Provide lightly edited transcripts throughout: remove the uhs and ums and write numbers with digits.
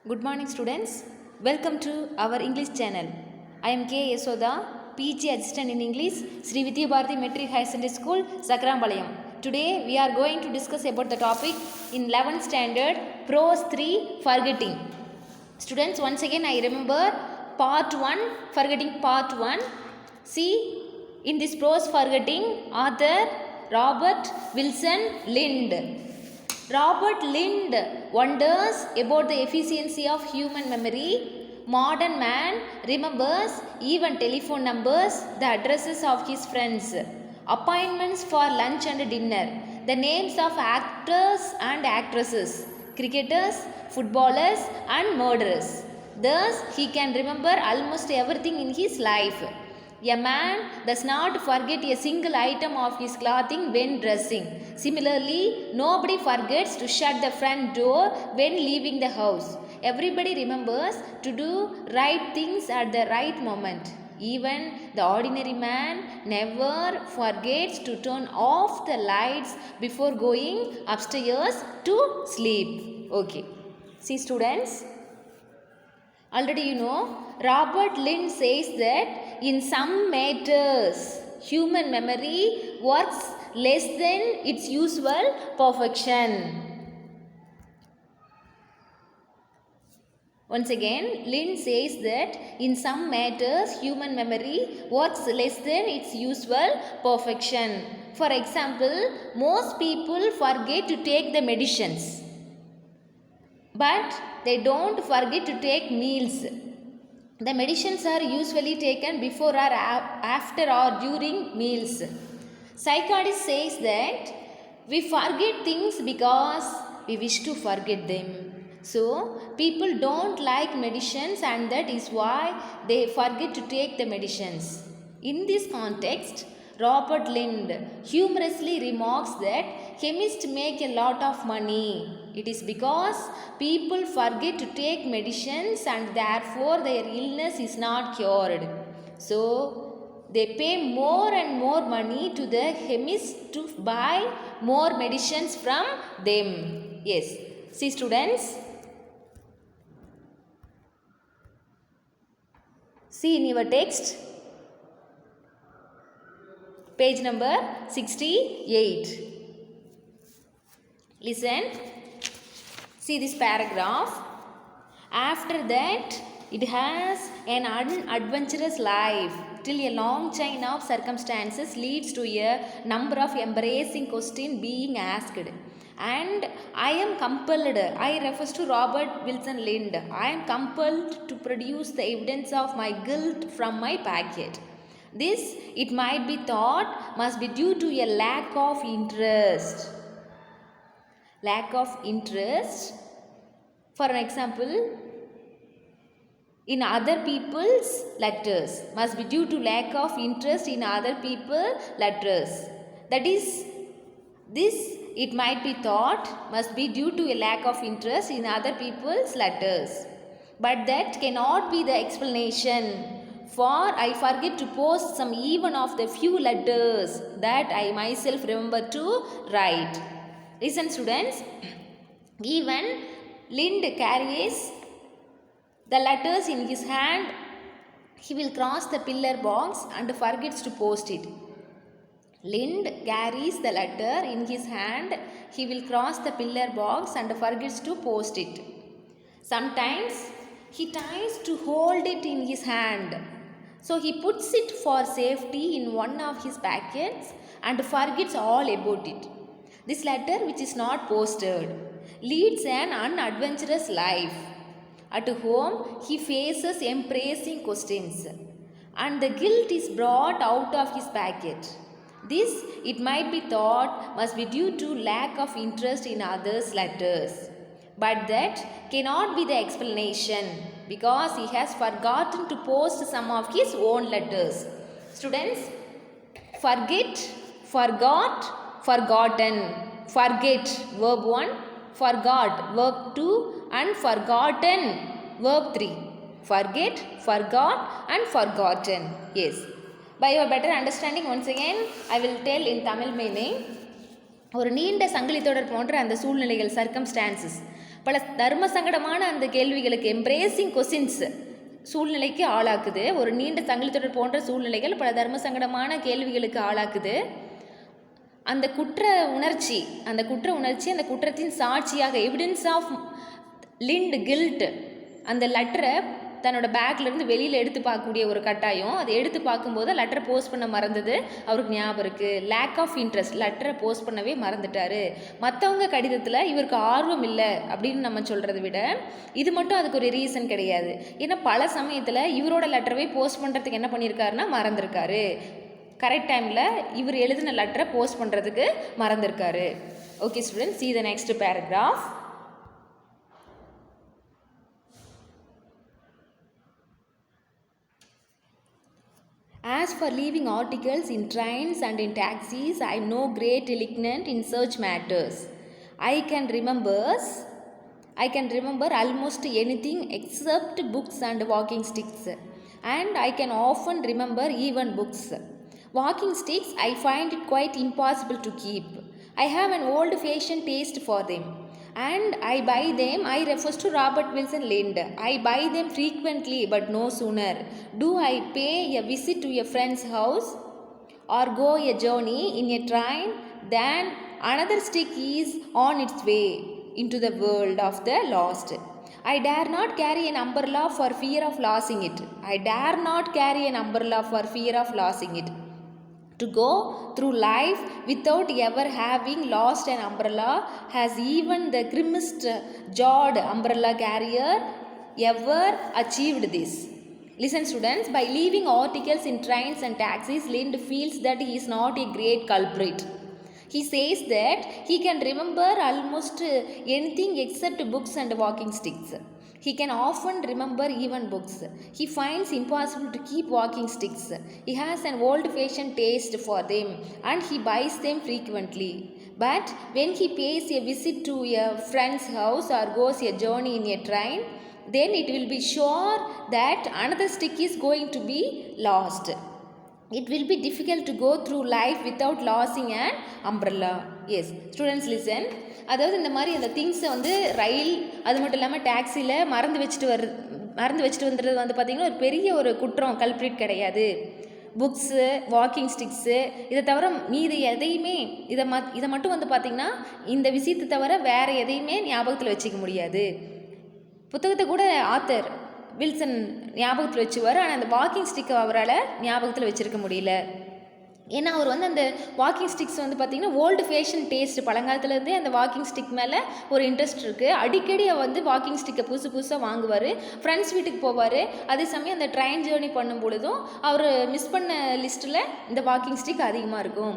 Good morning students. Welcome to our English channel. I am K. Yasoda, PG Assistant in English, Sri Vidya Bharati Metric High Secondary School, Sakrambalayam. Today we are going to discuss about the topic in 11th standard, Prose 3, Forgetting. Students, once again I remember part 1, Forgetting part 1. See, in this Prose Forgetting, author Robert Wilson Lind. Robert Lind wonders about the efficiency of human memory. Modern man remembers even telephone numbers, the addresses of his friends, appointments for lunch and dinner, the names of actors and actresses, cricketers, footballers and murderers. Thus, he can remember almost everything in his life. A man does not forget a single item of his clothing when dressing. Similarly, nobody forgets to shut the front door when leaving the house. Everybody remembers to do right things at the right moment. Even the ordinary man never forgets to turn off the lights before going upstairs to sleep. Okay. See students, already you know, Robert Lind says that in some matters, human memory works less than its usual perfection. Once again, Lind says that in some matters, human memory works less than its usual perfection. For example, most people forget to take the medicines, but they don't forget to take meals. The medicines are usually taken before or after or during meals. Psychologist says that we forget things because we wish to forget them. So, people don't like medicines and that is why they forget to take the medicines. In this context, Robert Lind humorously remarks that chemists make a lot of money. It is because people forget to take medicines and therefore their illness is not cured. So, they pay more and more money to the chemist to buy more medicines from them. Yes. See students. See in your text. Page number 68. Listen. See this paragraph. After that, it has an unadventurous life till a long chain of circumstances leads to a number of embarrassing questions being asked. And I am compelled, I refers to Robert Wilson Lind, I am compelled to produce the evidence of my guilt from my packet. This, it might be thought, must be due to a lack of interest. Lack of interest. For an example, in other people's letters must be due to lack of interest in other people's letters. That is, this it might be thought must be due to a lack of interest in other people's letters. But that cannot be the explanation. For I forget to post some even of the few letters that I myself remember to write. Listen students, even Lind carries the letters in his hand. He will cross the pillar box and forgets to post it. Lind carries the letter in his hand. He will cross the pillar box and forgets to post it. Sometimes he tries to hold it in his hand. So he puts it for safety in one of his packets and forgets all about it. This letter, which is not posted, leads an unadventurous life. At home, he faces embarrassing questions and the guilt is brought out of his packet. This, it might be thought, must be due to lack of interest in others' letters. But that cannot be the explanation because he has forgotten to post some of his own letters. Students, forget, forgot, forgotten. Forget, verb 1, forgot, verb 2 and forgotten, verb 3. Forget, forgot and forgotten. Yes. By your better understanding, once again, I will tell in Tamil meaning. ஒரு நீண்ட சங்கிலி தொடர் போன்ற அந்த சூழ்நிலைகள், circumstances. பல தர்ம சங்கடமான அந்த கேள்விகளுக்கு எம்ப்ரேசிங் கொஸ்டின்ஸ் சூழ்நிலைக்கு ஆளாக்குது. ஒரு நீண்ட சங்கிலித்தொடர் போன்ற சூழ்நிலைகள் பல தர்ம சங்கடமான கேள்விகளுக்கு ஆளாக்குது. அந்த குற்ற உணர்ச்சி அந்த குற்றத்தின் சாட்சியாக எவிடன்ஸ் ஆஃப் லிண்ட் கில்ட் அந்த லெட்டரை தன்னோட பேக்லேருந்து வெளியில் எடுத்து பார்க்கக்கூடிய ஒரு கட்டாயம். அதை எடுத்து பார்க்கும்போது லெட்டரை போஸ்ட் பண்ண மறந்தது அவருக்கு ஞாபகம் இருக்குது. லேக் ஆஃப் இன்ட்ரெஸ்ட், லெட்டரை போஸ்ட் பண்ணவே மறந்துட்டார். மற்றவங்க கடிதத்தில் இவருக்கு ஆர்வம் இல்லை அப்படின்னு நம்ம சொல்கிறத விட இது மட்டும் அதுக்கு ஒரு ரீசன் கிடையாது. ஏன்னா பல சமயத்தில் இவரோட லெட்டரவே போஸ்ட் பண்ணுறதுக்கு என்ன பண்ணியிருக்காருன்னா மறந்துருக்காரு. கரெக்ட் டைமில் இவர் எழுதின லெட்டரை போஸ்ட் பண்ணுறதுக்கு மறந்துருக்காரு. Okay students, see the next paragraph. As for leaving articles in trains and in taxis, I am no great diligent in such matters. I can remember almost anything except books and walking sticks, and I can often remember even books. Walking sticks I find it quite impossible to keep. I have an old-fashioned taste for them, and I buy them. I refers to Robert Wilson Lind. I buy them frequently, but no sooner do I pay a visit to a friend's house or go a journey in a train than another stick is on its way into the world of the lost. I dare not carry an umbrella for fear of losing it. To go through life without ever having lost an umbrella, has even the grimmest jawed umbrella carrier ever achieved this? Listen students, by leaving articles in trains and taxis, Lind feels that he is not a great culprit. He says that he can remember almost anything except books and walking sticks. He can often remember even books. He finds impossible to keep walking sticks. He has an old-fashioned taste for them and he buys them frequently. But when he pays a visit to a friend's house or goes a journey in a train, then it will be sure that another stick is going to be lost. It will be difficult to go through life without losing an umbrella. Yes, students listen. அதாவது இந்த மாதிரி அந்த திங்ஸை வந்து ரயில் அது மட்டும் இல்லாமல் டாக்ஸியில் மறந்து வச்சுட்டு வந்துடுறது வந்து பார்த்திங்கன்னா ஒரு பெரிய ஒரு குற்றம், கல்ப்ரிட் கிடையாது. புக்ஸு, வாக்கிங் ஸ்டிக்ஸு, இதை தவிர மீது எதையுமே இதை மட்டும் வந்து பார்த்திங்கன்னா இந்த விஷயத்தை தவிர வேறு எதையுமே ஞாபகத்தில் வச்சுக்க முடியாது. புத்தகத்தை கூட ஆத்தர் வில்சன் ஞாபகத்தில் வச்சுவார், ஆனால் அந்த வாக்கிங் ஸ்டிக்கை அவரால் ஞாபகத்தில் வச்சுருக்க முடியல. ஏன்னா அவர் வந்து அந்த வாக்கிங் ஸ்டிக்ஸ் வந்து பார்த்திங்கன்னா ஓல்டு ஃபேஷன் டேஸ்ட், பழங்காலத்துலேருந்தே அந்த வாக்கிங் ஸ்டிக் மேலே ஒரு இன்ட்ரெஸ்ட் இருக்குது. அடிக்கடி வந்து வாக்கிங் ஸ்டிக்கை புதுசாக வாங்குவார், ஃப்ரெண்ட்ஸ் வீட்டுக்கு போவார். அதே சமயம் அந்த ட்ரெயின் ஜேர்னி பண்ணும் பொழுதும் அவர் மிஸ் பண்ண லிஸ்ட்டில் இந்த வாக்கிங் ஸ்டிக் அதிகமாக இருக்கும்.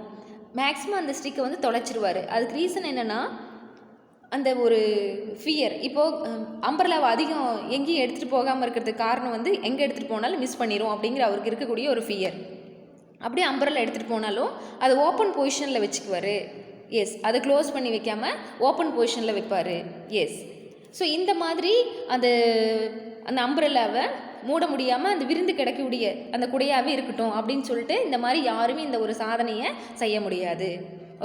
மேக்ஸிமம் அந்த ஸ்டிக்கை வந்து தொலைச்சிருவார். அதுக்கு ரீசன் என்னென்னா அந்த ஒரு ஃபியர். இப்போது அம்பர்லாவை அதிகம் எங்கேயும் எடுத்துகிட்டு போகாமல் இருக்கிறதுக்கு காரணம் வந்து எங்கே எடுத்துகிட்டு போனாலும் மிஸ் பண்ணிடும் அப்படிங்கிற அவருக்கு இருக்கக்கூடிய ஒரு ஃபியர். அப்படியே அம்பர்லா எடுத்துகிட்டு போனாலும் அது ஓப்பன் பொசிஷனில் வச்சுக்குவார். எஸ், அதை க்ளோஸ் பண்ணி வைக்காமல் ஓப்பன் பொசிஷனில் வைப்பார். எஸ், ஸோ இந்த மாதிரி அந்த அம்பர்லாவை மூட முடியாமல் அந்த விரிந்து கிடக்கக்கூடிய அந்த குடையாகவே இருக்கட்டும் அப்படின்னு சொல்லிட்டு இந்த மாதிரி யாருமே இந்த ஒரு சாதனையை செய்ய முடியாது.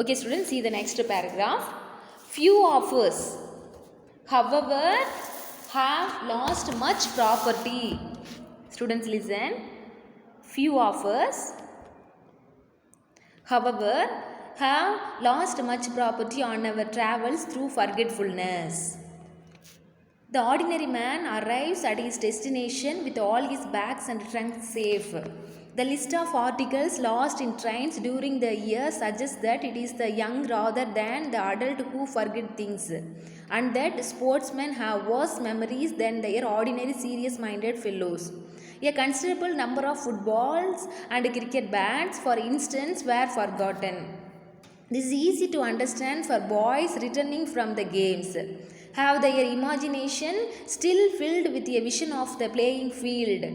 Okay students, see the next paragraph. Few of us, however, have lost much property. Students listen. Few of us, however, have lost much property on our travels through forgetfulness. The ordinary man arrives at his destination with all his bags and trunks safe. The list of articles lost in trains during the year suggests that it is the young rather than the adult who forget things, and that sportsmen have worse memories than their ordinary serious-minded fellows. A considerable number of footballs and cricket bats, for instance, were forgotten. This is easy to understand for boys returning from the games. Have their imagination still filled with a vision of the playing field,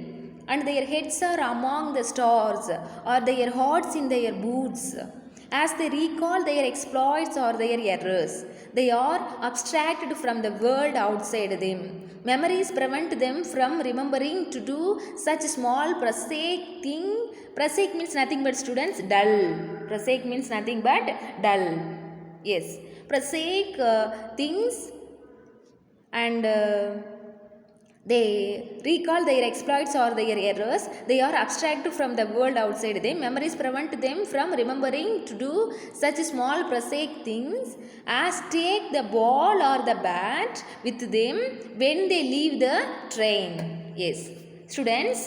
and their heads are among the stars, or their hearts in their boots. As they recall their exploits or their errors, they are abstracted from the world outside them. Memories prevent them from remembering to do such small prosaic thing. Prosaic means nothing but, students, dull. Prosaic means nothing but dull. Yes, prosaic things and they recall their exploits or their errors. They are abstracted from the world outside them. Memories prevent them from remembering to do such small prosaic things as take the ball or the bat with them when they leave the train. Yes, students,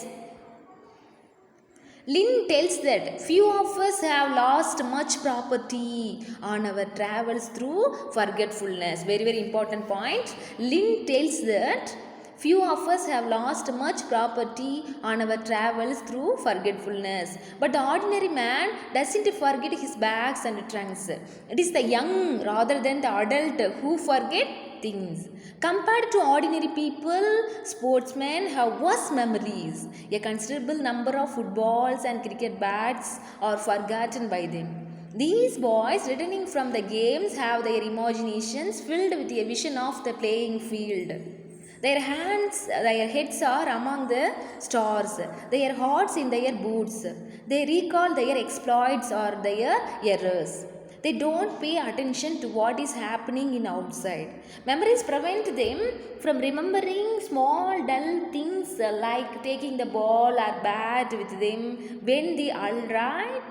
Lynn tells that few of us have lost much property on our travels through forgetfulness. Very, very important point. Lynn tells that few of us have lost much property on our travels through forgetfulness. But the ordinary man doesn't forget his bags and trunks. It is the young rather than the adult who forget things. Compared to ordinary people, sportsmen have worse memories. A considerable number of footballs and cricket bats are forgotten by them. These boys returning from the games have their imaginations filled with a vision of the playing field. Their heads are among the stars, their hearts in their boots. They recall their exploits or their errors. They don't pay attention to what is happening in outside. Memories prevent them from remembering small dull things like taking the ball or bat with them when they alight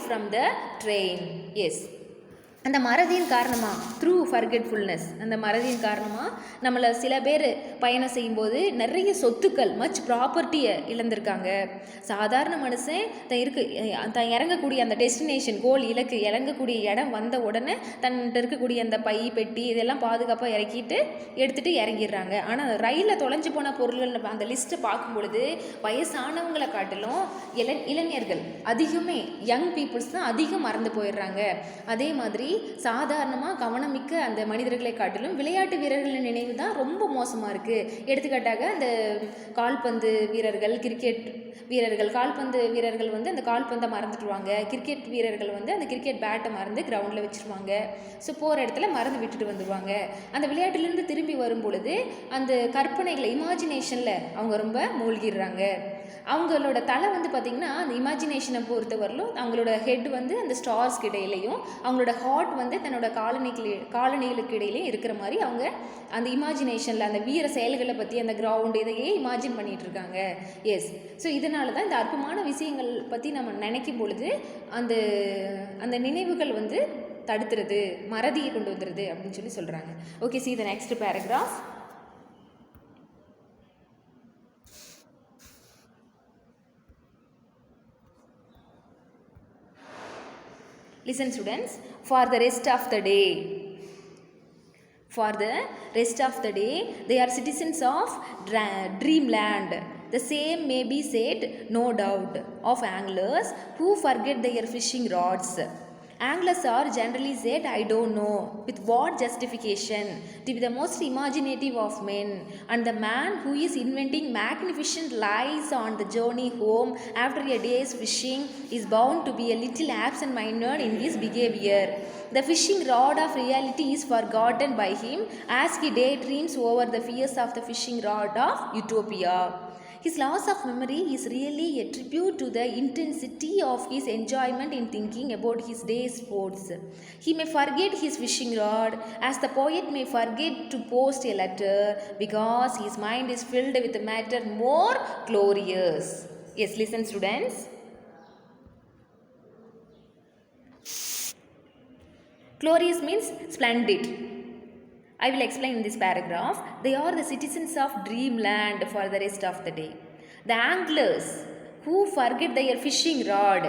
from the train. Yes. அந்த மறதியின் காரணமாக through forgetfulness, அந்த மறதியின் காரணமாக நம்மளை சில பேர் பயணம் செய்யும்போது நிறைய சொத்துக்கள் மச் ப்ராப்பர்ட்டியை இழந்திருக்காங்க. சாதாரண மனுஷன் தான் இறங்கக்கூடிய அந்த டெஸ்டினேஷன் கோல் இலக்கு இறங்கக்கூடிய இடம் வந்த உடனே தன்கிட்ட இருக்கக்கூடிய அந்த பை பெட்டி இதெல்லாம் பாதுகாப்பாக எடுத்துகிட்டு இறங்கிடுறாங்க. ஆனால் ரயிலில் தொலைஞ்சு போன பொருள்கள் அந்த லிஸ்ட்டை பார்க்கும் பொழுது வயசானவங்களை காட்டிலும் இளைஞர்கள் அதிகமே யங் பீப்புள்ஸ் தான் அதிகம் மறந்து போயிடுறாங்க. அதே மாதிரி சாதாரணமாக கவனமிக்க அந்த மனிதர்களை காட்டிலும் விளையாட்டு வீரர்களின் நினைவு தான் ரொம்ப மோசமாக இருக்குது. எடுத்துக்காட்டாக அந்த கால்பந்து வீரர்கள், கிரிக்கெட் வீரர்கள், கால்பந்து வீரர்கள் வந்து அந்த கால்பந்தை மறந்துடுவாங்க. கிரிக்கெட் வீரர்கள் வந்து அந்த கிரிக்கெட் பேட்டை மறந்து கிரவுண்டில் வச்சுருவாங்க. ஸோ போகிற இடத்துல மறந்து விட்டுட்டு வந்துடுவாங்க. அந்த விளையாட்டுலேருந்து திரும்பி வரும் பொழுது அந்த கற்பனைகளை இமேஜினேஷனில் அவங்க ரொம்ப மூழ்கிடுறாங்க. அவங்களோட தலை வந்து பார்த்திங்கன்னா அந்த இமேஜினேஷனை பொறுத்த வரலும் அவங்களோட ஹெட் வந்து அந்த ஸ்டார்ஸ்க்கு இடையிலையும் அவங்களோட ஹார்ட் வந்து தன்னோட காலனிகளுக்கு இடையிலையும் இருக்கிற மாதிரி அவங்க அந்த இமேஜினேஷனில் அந்த வீர செயல்களை பற்றி அந்த கிரவுண்டு இதையே இமேஜின் பண்ணிகிட்டு இருக்காங்க. எஸ், ஸோ இதனால தான் இந்த அற்புதமான விஷயங்கள் பற்றி நம்ம நினைக்கும் பொழுது அந்த அந்த நினைவுகள் வந்து தடுத்துறது, மறதியை கொண்டு வந்துடுது அப்படின்னு சொல்கிறாங்க. Okay, see the next paragraph. Listen students, for the rest of the day, they are citizens of dreamland. The same may be said, no doubt, of anglers who forget their fishing rods. Anglers are generally said, I don't know with what justification, to be the most imaginative of men, and the man who is inventing magnificent lies on the journey home after a day's fishing is bound to be a little absent-minded in his behavior. The fishing rod of reality is forgotten by him as he daydreams over the fears of the fishing rod of utopia. His loss of memory is really a tribute to the intensity of his enjoyment in thinking about his day's sports. He may forget his fishing rod as the poet may forget to post a letter because his mind is filled with matter more glorious. Yes, listen students. Glorious means splendid. I will explain in this paragraph. They are the citizens of dreamland for the rest of the day. The anglers who forget their fishing rod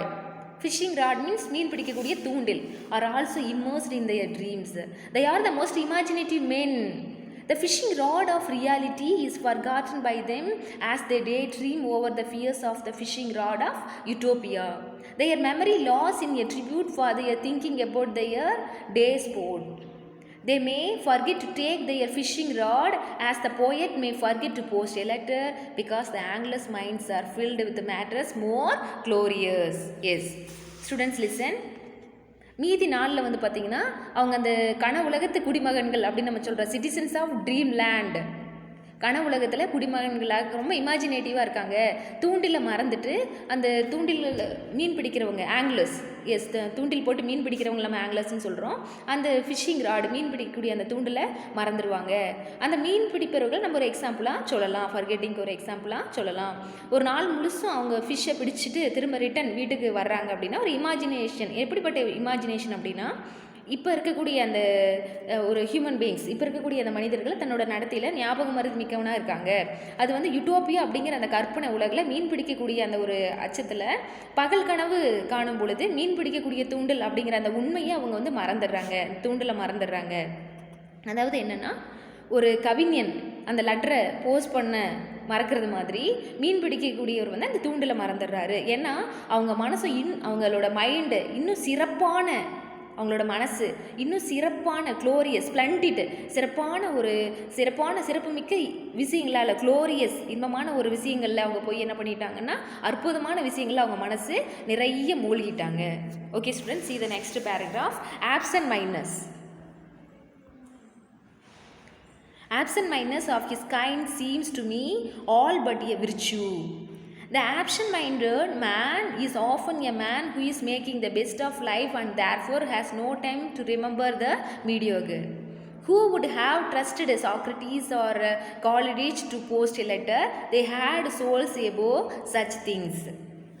means மீன் பிடிக்கக்கூடிய தூண்டில், are also immersed in their dreams. They are the most imaginative men. The fishing rod of reality is forgotten by them as they daydream over the fears of the fishing rod of utopia. Their memory loss in a tribute for their thinking about their day's sport. They may forget to take their fishing rod as the poet may forget to post a letter because the angler's minds are filled with matters more glorious. Yes, students listen. மீதி நாளில் வந்து பார்த்திங்கன்னா அவங்க அந்த கன உலகத்து குடிமகன்கள் அப்படின்னு நம்ம சொல்கிற சிட்டிசன்ஸ் ஆஃப் ட்ரீம் லேண்ட் கனவுலகத்தில் குடிமகன்களாக ரொம்ப இமேஜினேட்டிவாக இருக்காங்க. தூண்டில் மறந்துட்டு அந்த தூண்டில் மீன் பிடிக்கிறவங்க ஆங்கிலர்ஸ், எஸ், தூண்டில் போட்டு மீன் பிடிக்கிறவங்க நம்ம ஆங்கிலர்ஸ்ன்னு சொல்கிறோம். அந்த ஃபிஷ்ஷிங் ராடு மீன் பிடிக்கக்கூடிய அந்த தூண்டில் மறந்துடுவாங்க. அந்த மீன் பிடிப்பவர்கள் நம்ம ஒரு எக்ஸாம்பிளாக சொல்லலாம், ஃபர்கெட்டிங்க்கு ஒரு எக்ஸாம்பிளாக சொல்லலாம். ஒரு நாள் முழுசும் அவங்க ஃபிஷ்ஷை பிடிச்சிட்டு திரும்ப ரிட்டன் வீட்டுக்கு வர்றாங்க அப்படின்னா ஒரு இமேஜினேஷன். எப்படிப்பட்ட இமேஜினேஷன் அப்படின்னா, இப்போ இருக்கக்கூடிய அந்த ஒரு ஹியூமன் பீயிங்ஸ், இப்போ இருக்கக்கூடிய அந்த மனிதர்கள் தன்னோட நடத்தையில் ஞாபக மருதி மிக்கவனாக இருக்காங்க. அது வந்து யூட்டோப்பியா அப்படிங்கிற அந்த கற்பனை உலகில் மீன் பிடிக்கக்கூடிய அந்த ஒரு அச்சத்தில் பகல் கனவு காணும் பொழுது மீன் பிடிக்கக்கூடிய தூண்டில் அப்படிங்கிற அந்த உண்மையை அவங்க வந்து மறந்துடுறாங்க, தூண்டில் மறந்துடுறாங்க. அதாவது என்னென்னா, ஒரு கவிஞன் அந்த லெட்டரை போஸ்ட் பண்ண மறக்கிறது மாதிரி மீன் பிடிக்கக்கூடியவர் வந்து அந்த தூண்டில் மறந்துடுறாரு. ஏன்னா அவங்க மனசு அவங்களோட மைண்டு இன்னும் சிறப்பான, அவங்களோட மனசு இன்னும் சிறப்பான க்ளோரியஸ் ஸ்ப்ளண்டிட் சிறப்புமிக்க விஷயங்களால், க்ளோரியஸ் இன்பமான ஒரு விஷயங்களில் அவங்க போய் என்ன பண்ணிட்டாங்கன்னா அற்புதமான விஷயங்களில் அவங்க மனசு நிறைய மூழ்கிட்டாங்க. Okay students, see the next paragraph. Absent-mindedness of his kind seems to me all but a virtue. The absent-minded man is often a man who is making the best of life and therefore has no time to remember the mediocre. Who would have trusted Socrates or Coleridge to post a letter? They had souls above such things.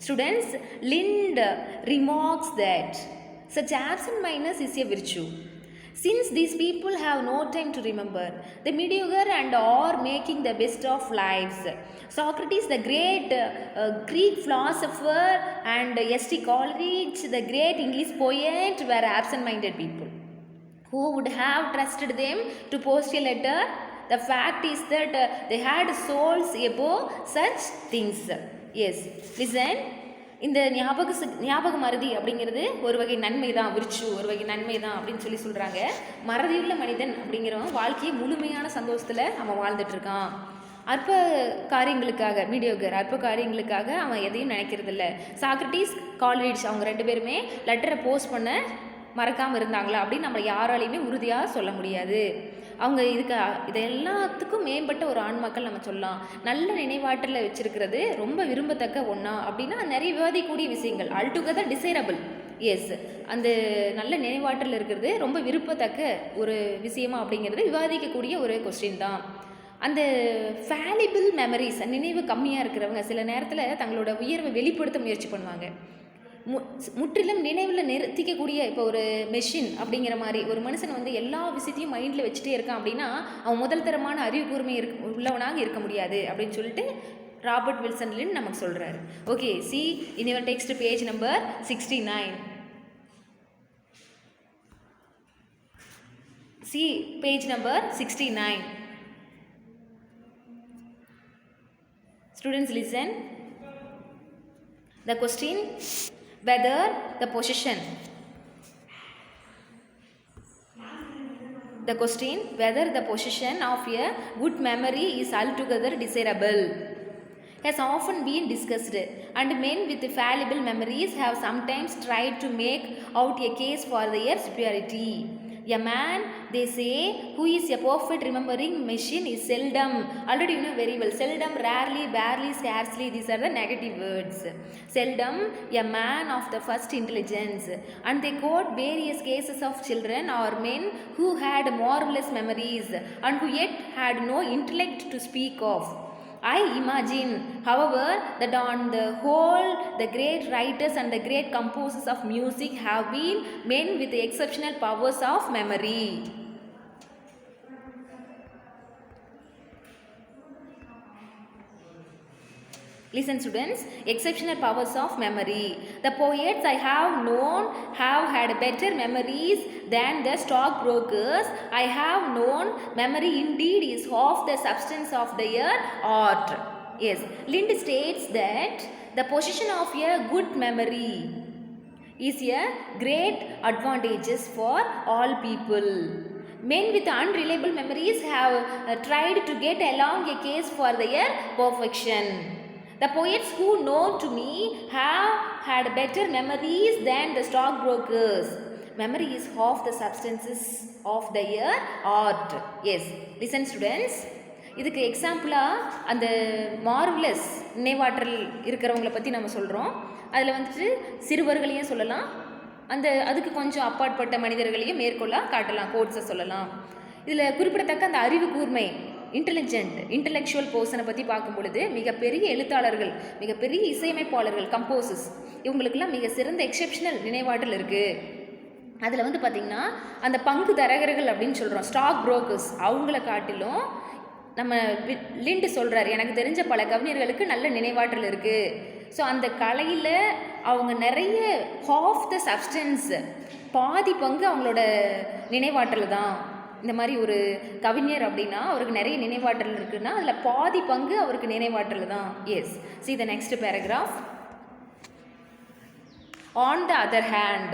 Students, Lind remarks that such absent-mindedness is a virtue. Since these people have no time to remember the mediocre and are making the best of lives. Socrates, the great Greek philosopher, and S.T. Coleridge, the great English poet, were absent-minded people. Who would have trusted them to post a letter? The fact is that they had souls above such things. Yes, listen. இந்த ஞாபக மறதி அப்படிங்கிறது ஒரு வகை நன்மை தான், virtue ஒரு வகை நன்மை தான் அப்படின்னு சொல்கிறாங்க. மறதியுள்ள மனிதன் அப்படிங்கிறவன் வாழ்க்கையை முழுமையான சந்தோஷத்தில் அவன் வாழ்ந்துட்டுருக்கான். அற்ப காரியங்களுக்காக, மீடியோகர் அற்ப காரியங்களுக்காக அவன் எதையும் நினைக்கிறதில்ல. சாக்ரட்டிஸ், காலரிட்ஜ் அவங்க 2 பேருமே லெட்டரை போஸ்ட் பண்ண மறக்காமல் இருந்தாங்களா அப்படின்னு நம்ம யாராலையுமே உறுதியாக சொல்ல முடியாது. அவங்க இது எல்லாத்துக்கும் மேம்பட்ட ஒரு ஆண்மக்கள் நம்ம சொல்லலாம். நல்ல நினைவாற்றலில் வச்சுருக்கிறது ரொம்ப விரும்பத்தக்க ஒன்றா அப்படின்னா நிறைய விவாதிக்கக்கூடிய விஷயங்கள். Altogether desirable. எஸ், அந்த நல்ல நினைவாற்றல் இருக்கிறது ரொம்ப விருப்பத்தக்க ஒரு விஷயமா அப்படிங்கிறது விவாதிக்கக்கூடிய ஒரு கொஸ்டின் தான். அந்த ஃபேலிபிள் மெமரிஸ், நினைவு கம்மியாக இருக்கிறவங்க சில நேரத்தில் தங்களோட உயர்வை வெளிப்படுத்த முயற்சி பண்ணுவாங்க. முற்றிலும் நினைவில் நிறுத்திக்கக்கூடிய, இப்போ ஒரு மெஷின் அப்படிங்கிற மாதிரி ஒரு மனுஷன் வந்து எல்லா விஷயத்தையும் மைண்டில் வச்சுட்டே இருக்கான் அப்படின்னா அவன் முதல் தரமான அறிவு கூர்மை உள்ளவனாக இருக்க முடியாது அப்படின்னு சொல்லிட்டு ராபர்ட் வில்சன் லிண்ட் நமக்கு சொல்கிறாரு. Okay, see in your text page number 69. See page number 69. Students listen. The question, whether the possession of a good memory is altogether desirable has often been discussed, and men with fallible memories have sometimes tried to make out a case for their superiority. A man, they say, who is a perfect remembering machine is seldom, already you know very well, seldom, rarely, barely, scarcely, these are the negative words. Seldom a man of the first intelligence. And they quote various cases of children or men who had marvelous memories and who yet had no intellect to speak of. I imagine, however, that on the whole, the great writers and the great composers of music have been men with exceptional powers of memory. Listen students, exceptional powers of memory. The poets I have known have had better memories than the stockbrokers. I have known memory indeed is half the substance of their art. Yes, Lind states that the possession of a good memory is a great advantage for all people. Men with unreliable memories have tried to get along a case for their perfection. The poets who know to me have had better memories than the stockbrokers. Memory is half the substances of their art. Yes, listen students. இதுக்கு எக்ஸாம்பிளாக அந்த marvellous நினைவாற்றல் இருக்கிறவங்கள பற்றி நம்ம சொல்கிறோம். அதில் வந்துட்டு சிறுவர்களையும் சொல்லலாம், அதுக்கு கொஞ்சம் அப்பாற்பட்ட மனிதர்களையும் மேற்கொள்ள காட்டலாம், கோட்ஸை சொல்லலாம். இதில் குறிப்பிடத்தக்க அந்த அறிவு கூர்மை, இன்டலெக்சுவல் பர்சனை பற்றி பார்க்கும் பொழுது மிகப்பெரிய எழுத்தாளர்கள், மிகப்பெரிய இசையமைப்பாளர்கள், கம்போசர்ஸ், இவங்களுக்கெல்லாம் மிக சிறந்த எக்ஸெப்ஷனல் நினைவாற்றல் இருக்குது. அதில் வந்து பார்த்திங்கன்னா அந்த பங்கு தரகர்கள் அப்படின்னு சொல்கிறோம், ஸ்டாக் புரோக்கர்ஸ், அவங்கள காட்டிலும் நம்ம லிண்டு சொல்கிறார், எனக்கு தெரிஞ்ச பல கவிஞர்களுக்கு நல்ல நினைவாற்றல் இருக்குது. ஸோ அந்த கலையில் அவங்க நிறைய ஹாஃப் த சப்ஸ்டன்ஸ், பாதி பங்கு அவங்களோட நினைவாற்றல் தான். இந்த மாதிரி ஒரு கவிஞர் அப்படின்னா அவருக்கு நிறைய நினைவாற்றல் இருக்குன்னா அதில் பாதி பங்கு அவருக்கு நினைவாற்றல் தான். Yes, see the next paragraph. On the other hand,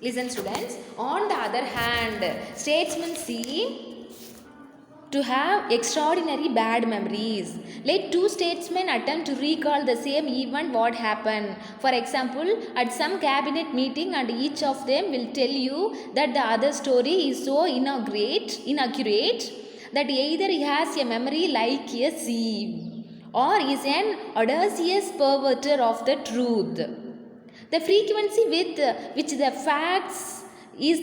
listen students, on the other hand, statesmen seem to have extraordinary bad memories. Let two statesmen attempt to recall the same event what happened. For example, at some cabinet meeting, and each of them will tell you that the other story is so inaccurate that either he has a memory like a sieve or is an audacious perverter of the truth. The frequency with which the facts is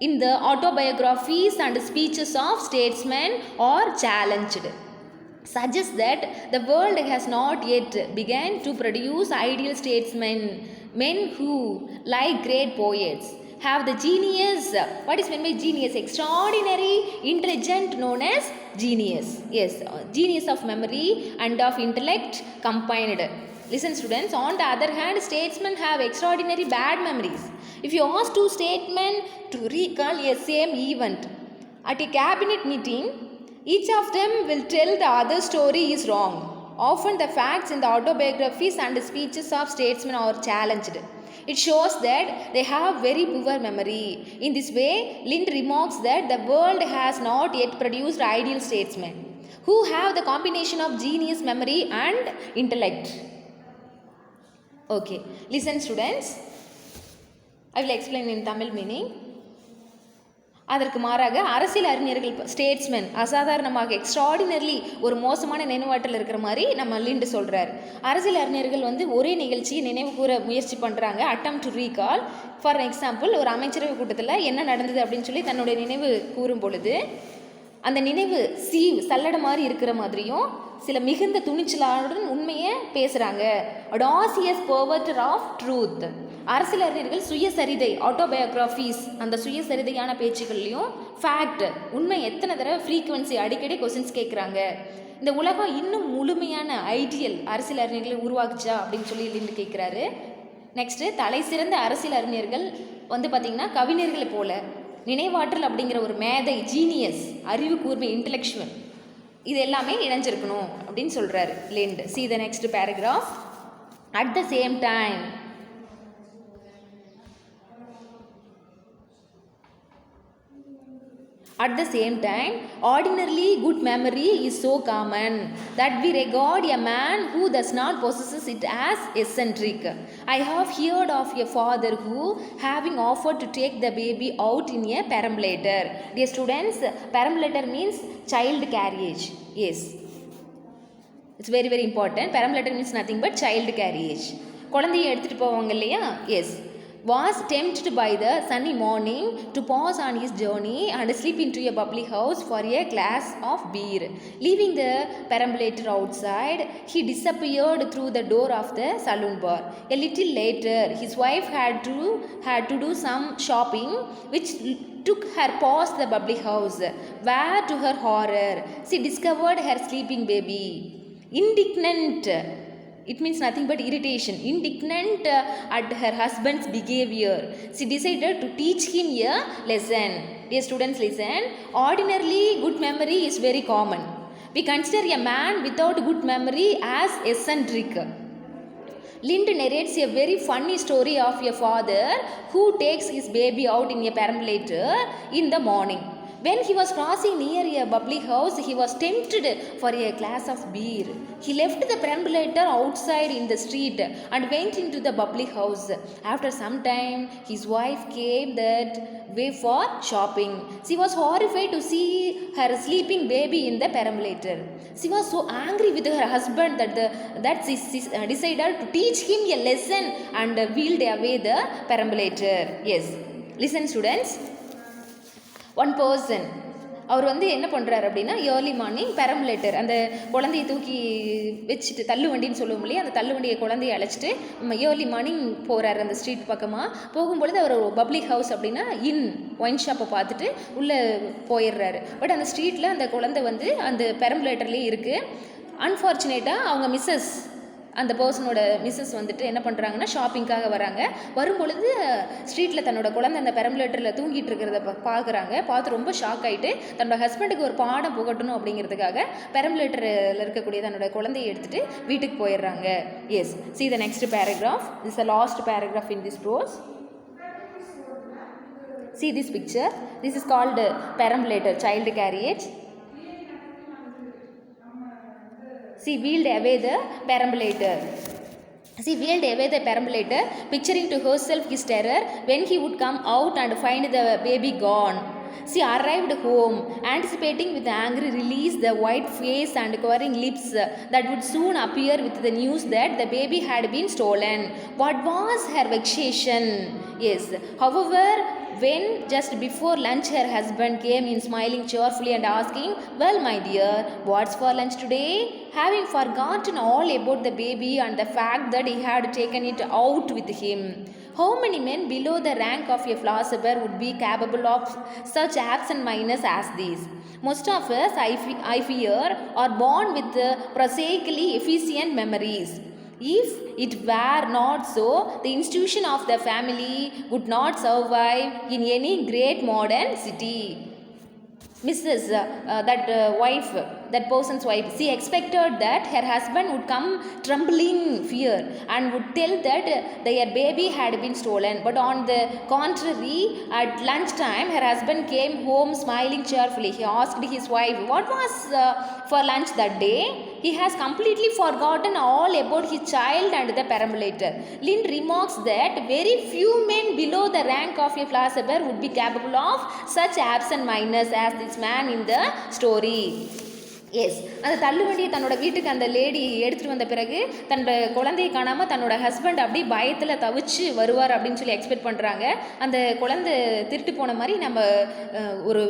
in the autobiographies and speeches of statesmen are challenged suggests that the world has not yet begun to produce ideal statesmen, men who, like great poets, have the genius. What is meant by genius? Extraordinary intelligent, known as genius. Yes, genius of memory and of intellect combined. Listen students, on the other hand, statesmen have extraordinary bad memories. If you ask two statesmen to recall a same event at a cabinet meeting, each of them will tell the other story is wrong. Often the facts in the autobiographies and speeches of statesmen are challenged. It shows that they have very poor memory. In this way, Lind remarks that the world has not yet produced ideal statesmen who have the combination of genius, memory and intellect. Okay, listen students, I will explain in Tamil meaning. அதற்கு மாறாக அரசியல் அறிஞர்கள், statesmen, அசாதாரணமாக extraordinarily ஒரு மோசமான நினைவாற்றல் இருக்கிற மாதிரி நம்ம லிண்டு சொல்கிறார். அரசியல் அறிஞர்கள் வந்து ஒரே நிகழ்ச்சியை நினைவு கூற முயற்சி பண்ணுறாங்க, attempt to recall. For example, ஒரு அமைச்சரவை கூட்டத்தில் என்ன நடந்தது அப்படின்னு சொல்லி தன்னுடைய நினைவு கூறும் பொழுது அந்த நினைவு சல்லடை மாதிரி இருக்கிற மாதிரியும் சில மிகுந்த துணிச்சலுடன் உண்மையை பேசுகிறாங்க. அடாசியஸ் பர்வர்டர் ஆஃப் ட்ரூத். அரசியல் அறிஞர்கள் சுயசரிதை, ஆட்டோபயோகிராஃபிஸ், அந்த சுயசரிதையான பேச்சுக்கள்லையும் ஃபேக்ட், உண்மை எத்தனை தடவை ஃப்ரீக்குவன்சி, அடிக்கடி கொஸ்டின்ஸ் கேட்குறாங்க. இந்த உலகம் இன்னும் முழுமையான ஐடியல் அரசியல் அறிஞர்களை உருவாக்குச்சா அப்படின்னு சொல்லி லிண்டு கேட்குறாரு. நெக்ஸ்ட்டு, தலை சிறந்த அரசியல் அறிஞர்கள் வந்து பார்த்திங்கன்னா கவிஞர்களை போல நினைவாற்றல் அப்படிங்கிற ஒரு மேதை, ஜீனியஸ், அறிவு கூர்மை, இன்டலெக்சுவல், இது எல்லாமே இணைஞ்சிருக்கணும் அப்படின்னு சொல்கிறாரு லிண்டு. See the next paragraph. At the same time, ordinarily good memory is so common that we regard a man who does not possess it as eccentric. I have heard of a father who, having offered to take the baby out in a perambulator. Dear students, perambulator means child carriage. Yes, it's very very important. Perambulator means nothing but child carriage. குழந்தையை எடுத்துகிட்டு போவாங்க இல்லையா? S. Was tempted by the sunny morning to pause on his journey and sleep into a bubbly house for a glass of beer. Leaving the perambulator outside, he disappeared through the door of the saloon bar. A little later, his wife had to do some shopping, which took her past the bubbly house, where to her horror, she discovered her sleeping baby. Indignant, it means nothing but irritation. Indignant at her husband's behavior, she decided to teach him a lesson. Dear students, listen. Ordinarily, good memory is very common. We consider a man without good memory as eccentric. Lind narrates a very funny story of a father who takes his baby out in a perambulator in the morning. When he was crossing near a bubbly house, he was tempted for a glass of beer. He left the perambulator outside in the street and went into the bubbly house. After some time, his wife came that way for shopping. She was horrified to see her sleeping baby in the perambulator. She was so angry with her husband that she decided to teach him a lesson and wheeled away the perambulator. Yes, listen students. One person அவர் என்ன பண்ணுறாரு அப்படின்னா early morning பெரம்புலேட்டர் அந்த குழந்தையை தூக்கி வச்சுட்டு தள்ளுவண்டின்னு சொல்லுவோம் இல்லையா, அந்த தள்ளுவண்டியை குழந்தையை அழைச்சிட்டு ஏர்லி மார்னிங் போகிறாரு அந்த ஸ்ட்ரீட் பக்கமாக. போகும்பொழுது அவர் பப்ளிக் ஹவுஸ் அப்படின்னா ஒயின் ஷாப்பை பார்த்துட்டு உள்ளே போயிடுறாரு. பட் அந்த ஸ்ட்ரீட்டில் அந்த குழந்தை அந்த பெரம்புலேட்டர்லேயே இருக்குது. அன்ஃபார்ச்சுனேட்டாக அவங்க அந்த பர்சனோட மிஸ்ஸஸ் என்ன பண்ணுறாங்கன்னா ஷாப்பிங்காக வராங்க. வரும்பொழுது ஸ்ட்ரீட்டில் தன்னோட குழந்தை அந்த பெரம்புலேட்டரில் தூங்கிட்டு இருக்கிறத பார்க்குறாங்க. பார்த்து ரொம்ப ஷாக் ஆகிட்டு தன்னோட ஹஸ்பண்டுக்கு ஒரு பாடம் புகட்டணும் அப்படிங்கிறதுக்காக பெரம்புலேட்டரில் இருக்கக்கூடிய தன்னோட குழந்தையை எடுத்துகிட்டு வீட்டுக்கு போயிடுறாங்க. Yes, see the next paragraph. This is the last paragraph in this prose. See this picture. This is called perambulator, child carriage. She wheeled away the perambulator. She wheeled away the perambulator, picturing to herself his terror when he would come out and find the baby gone. She arrived home, anticipating with angry release the white face and quivering lips that would soon appear with the news that the baby had been stolen. What was her vexation? Yes, however, when just before lunch her husband came in smiling cheerfully and asking, "Well, my dear, what's for lunch today?" Having forgotten all about the baby and the fact that he had taken it out with him. How many men below the rank of a philosopher would be capable of such absent-mindedness as these? Most of us, I fear, are born with prosaically efficient memories. If it were not so, the institution of the family would not survive in any great modern city. Mrs. That person's wife, she expected that her husband would come trembling fear and would tell that their baby had been stolen. But on the contrary, at lunchtime, her husband came home smiling cheerfully. He asked his wife, "What was for lunch that day?" He has completely forgotten all about his child and the perambulator. Lind remarks that very few men below the rank of a philosopher would be capable of such absent-mindedness as this man in the story. Yes, அந்த தள்ளுவண்டியை தன்னோட வீட்டுக்கு அந்த lady எடுத்துகிட்டு வந்த பிறகு தன்னோட குழந்தையை காணாமல் தன்னோட ஹஸ்பண்ட் அப்படி பயத்தில் தவிச்சு வருவார் அப்படின்னு சொல்லி எக்ஸ்பெக்ட் பண்ணுறாங்க. அந்த குழந்தை திருட்டு போன மாதிரி நம்ம ஒரு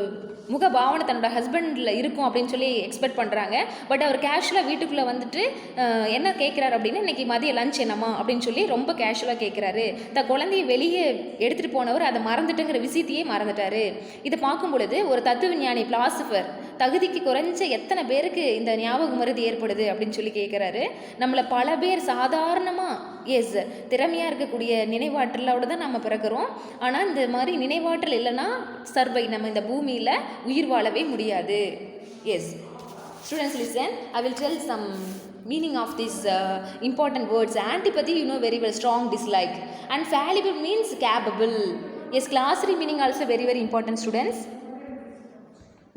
முக பாவனை தன்னோட ஹஸ்பண்டில் இருக்கும் அப்படின்னு சொல்லி எக்ஸ்பெக்ட் பண்ணுறாங்க. பட் அவர் கேஷுவலாக வீட்டுக்குள்ளே என்ன கேட்குறாரு அப்படின்னா, இன்றைக்கி மதிய லஞ்ச் என்னம்மா அப்படின்னு சொல்லி ரொம்ப கேஷுவலாக கேட்குறாரு. குழந்தையை வெளியே எடுத்துகிட்டு போனவர் அதை மறந்துட்டுங்கிற விஷயத்தையே மறந்துட்டார். இதை பார்க்கும் பொழுது ஒரு தத்துவ விஞ்ஞானி பிலாசபர் தகுதிக்கு குறைஞ்ச எத்தனை பேருக்கு இந்த ஞாபக மருதி ஏற்படுது அப்படின்னு சொல்லி கேட்குறாரு. நம்மளை பல பேர் சாதாரணமாக திறமையாக இருக்கக்கூடிய நினைவாற்றலோடு தான் நம்ம பிறக்கிறோம். ஆனால் இந்த மாதிரி நினைவாற்றல் இல்லைன்னா நம்ம இந்த பூமியில் உயிர் வாழவே முடியாது. S students, listen, I will tell some meaning of these important words. Antipathy, you know very well, strong dislike, and fallible means capable. Yes, glossary meaning also very very important, students.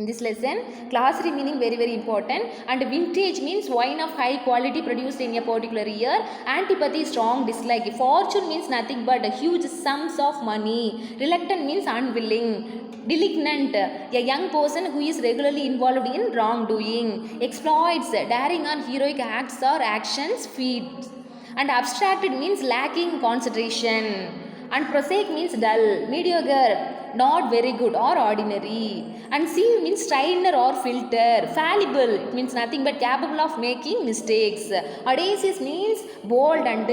In this lesson, glossary meaning very very important. And vintage means wine of high quality produced in a particular year. Antipathy, strong dislike. Fortune means nothing but huge sums of money. Reluctant means unwilling. Malignant, a young person who is regularly involved in wrongdoing. Exploits, daring on heroic acts or actions, feats. And abstracted means lacking concentration. And prosaic means dull, mediocre, not very good or ordinary. And sieve means strainer or filter. Fallible, it means nothing but capable of making mistakes. Audacious means bold and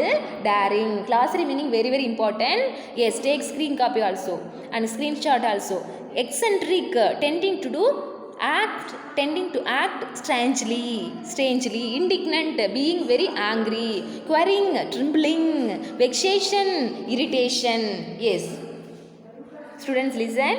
daring. Glossary meaning very very important. Yes, take screen copy also and screenshot also. Eccentric, tending to act strangely. Indignant, being very angry. Querying, trembling. Vexation, irritation. Yes, students, listen.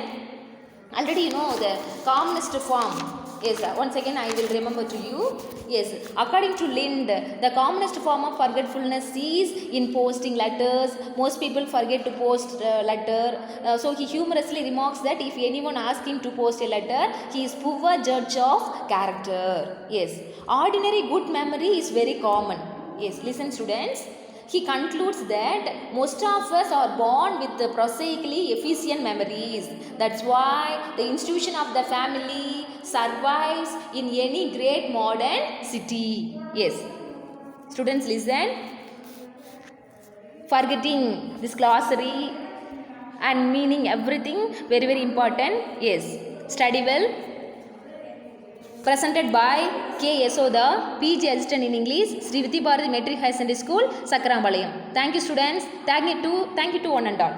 Already you know the calmest form Yes, once again I will remember to you. Yes, according to Lind, the commonest form of forgetfulness is in posting letters. Most people forget to post letter. So he humorously remarks that if anyone asks him to post a letter, he is poor judge of character. Yes, ordinary good memory is very common. Yes, listen students. He concludes that most of us are born with the prosaically efficient memories. That's why the institution of the family survives in any great modern city. Yes. Students, listen. Forgetting this glossary and meaning everything very very important. Yes. Study well. Presented by K. Yasoda, PG Assistant in English, Sri Vitti Bharati Metric High Secondary School, Sakarambalayam. Thank you students. Thank you to one and all.